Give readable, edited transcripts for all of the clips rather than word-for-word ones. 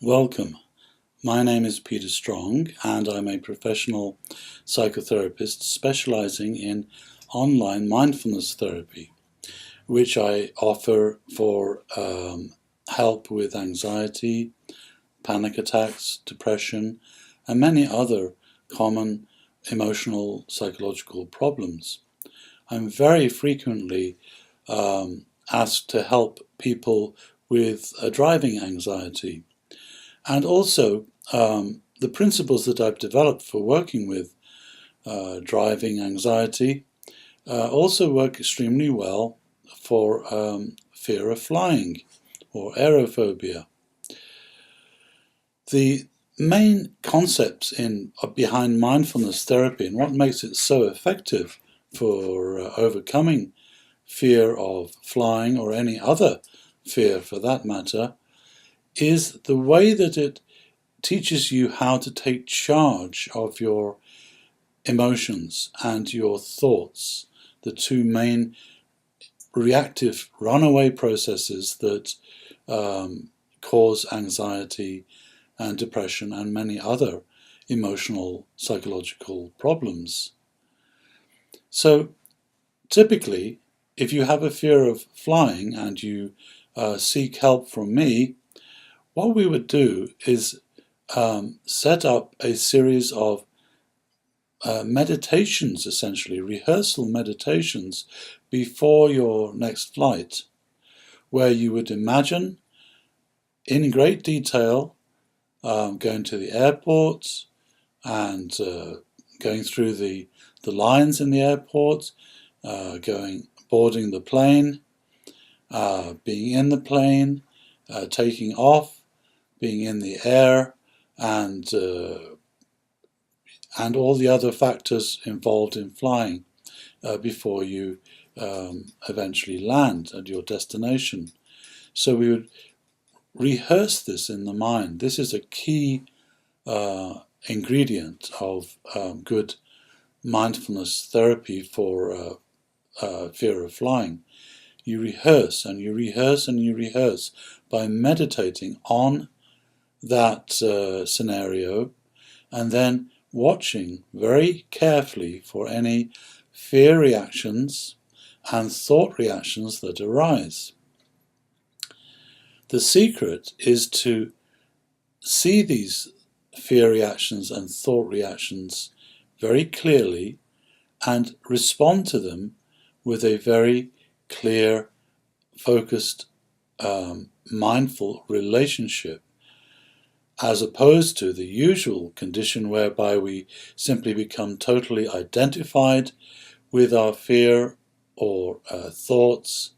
Welcome. My name is Peter Strong and I'm a professional psychotherapist specializing in online mindfulness therapy, which I offer for help with anxiety, panic attacks, depression, and many other common emotional psychological problems. I'm very frequently asked to help people with driving anxiety. And also, the principles that I've developed for working with driving anxiety also work extremely well for fear of flying or aerophobia. The main concepts behind mindfulness therapy and what makes it so effective for overcoming fear of flying or any other fear for that matter is the way that it teaches you how to take charge of your emotions and your thoughts, the two main reactive runaway processes that cause anxiety and depression and many other emotional psychological problems. So typically, if you have a fear of flying and you seek help from me, what we would do is set up a series of meditations, essentially, rehearsal meditations before your next flight, where you would imagine in great detail going to the airport and going through the lines in the airport, boarding the plane, being in the plane, taking off, being in the air, and all the other factors involved in flying before you eventually land at your destination. So we would rehearse this in the mind. This is a key ingredient of good mindfulness therapy for fear of flying. You rehearse and you rehearse and you rehearse by meditating on that scenario and then watching very carefully for any fear reactions and thought reactions that arise. The secret is to see these fear reactions and thought reactions very clearly and respond to them with a very clear, focused, mindful relationship, as opposed to the usual condition whereby we simply become totally identified with our fear or thoughts,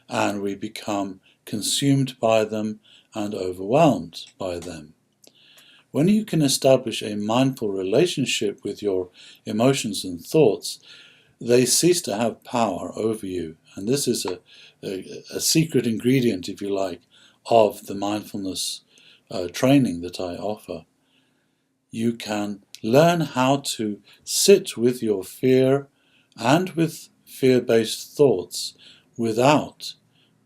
and we become consumed by them and overwhelmed by them. When you can establish a mindful relationship with your emotions and thoughts, they cease to have power over you. And this is a secret ingredient, if you like, of the mindfulness training that I offer. You can learn how to sit with your fear and with fear-based thoughts without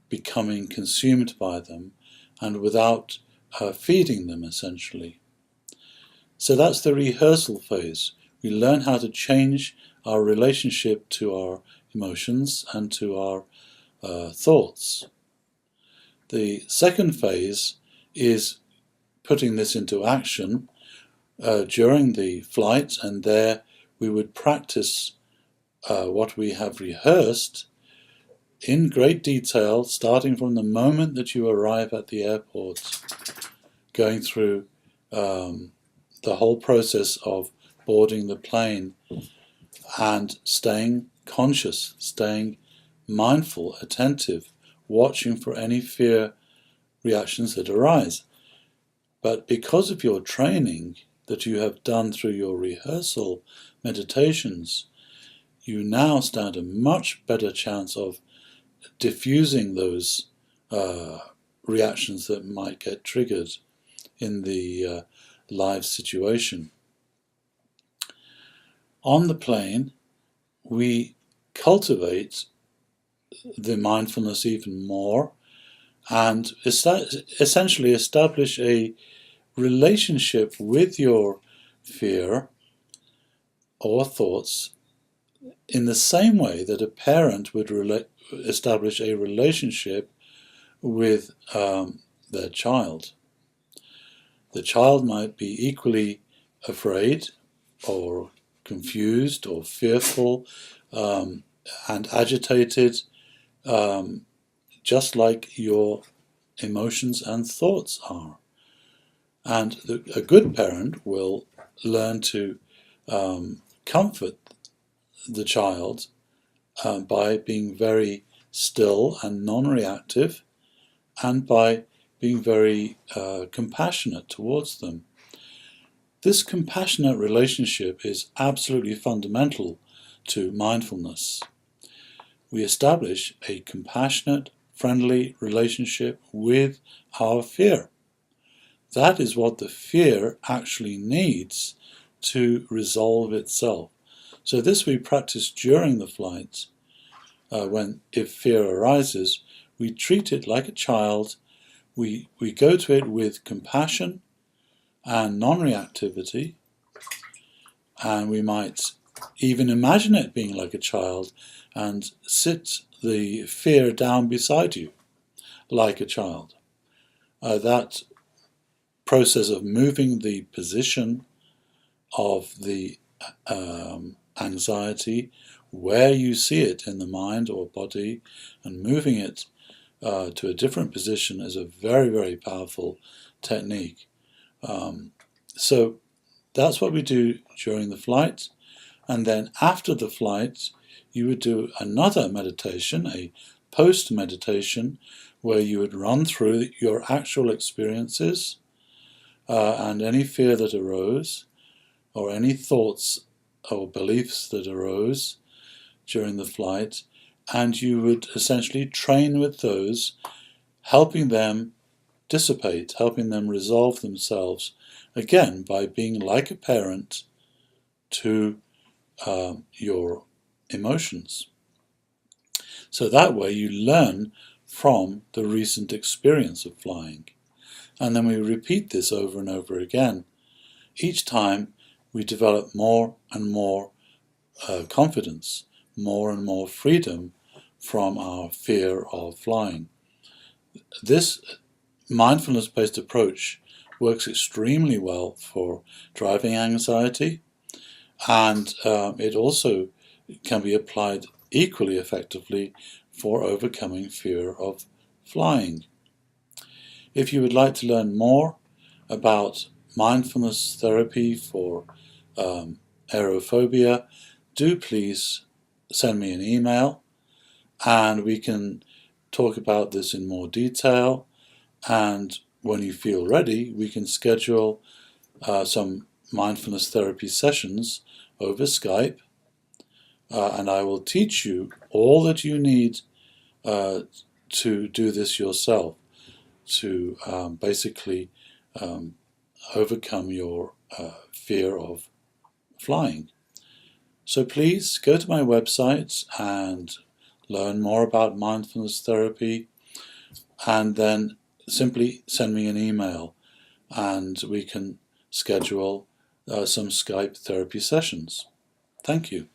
becoming consumed by them and without feeding them, essentially. So that's the rehearsal phase. We learn how to change our relationship to our emotions and to our thoughts. The second phase is putting this into action during the flight, and there we would practice what we have rehearsed in great detail, starting from the moment that you arrive at the airport, going through the whole process of boarding the plane and staying conscious, staying mindful, attentive, watching for any fear reactions that arise. But because of your training that you have done through your rehearsal meditations, you now stand a much better chance of diffusing those reactions that might get triggered in the live situation. On the plane, we cultivate the mindfulness even more and essentially establish a relationship with your fear or thoughts in the same way that a parent would establish a relationship with their child. The child might be equally afraid or confused or fearful and agitated, just like your emotions and thoughts are. And a good parent will learn to comfort the child by being very still and non-reactive, and by being very compassionate towards them. This compassionate relationship is absolutely fundamental to mindfulness. We establish a compassionate, friendly relationship with our fear. That is what the fear actually needs to resolve itself. So this we practice during the flight. If fear arises, we treat it like a child. We go to it with compassion and non-reactivity, and we might even imagine it being like a child and sit the fear down beside you like a child. That process of moving the position of the anxiety, where you see it in the mind or body, and moving it to a different position is a very, very powerful technique. So that's what we do during the flight. And then after the flight, you would do another meditation, a post-meditation, where you would run through your actual experiences and any fear that arose, or any thoughts or beliefs that arose during the flight, and you would essentially train with those, helping them dissipate, helping them resolve themselves, again by being like a parent to your emotions. So that way you learn from the recent experience of flying. And then we repeat this over and over again. Each time we develop more and more confidence, more and more freedom from our fear of flying. This mindfulness-based approach works extremely well for driving anxiety, and it also can be applied equally effectively for overcoming fear of flying. If you would like to learn more about mindfulness therapy for aerophobia, do please send me an email, and we can talk about this in more detail. And when you feel ready, we can schedule some mindfulness therapy sessions over Skype, and I will teach you all that you need to do this yourself, to basically overcome your fear of flying. So please go to my website and learn more about mindfulness therapy, and then simply send me an email and we can schedule some Skype therapy sessions. Thank you.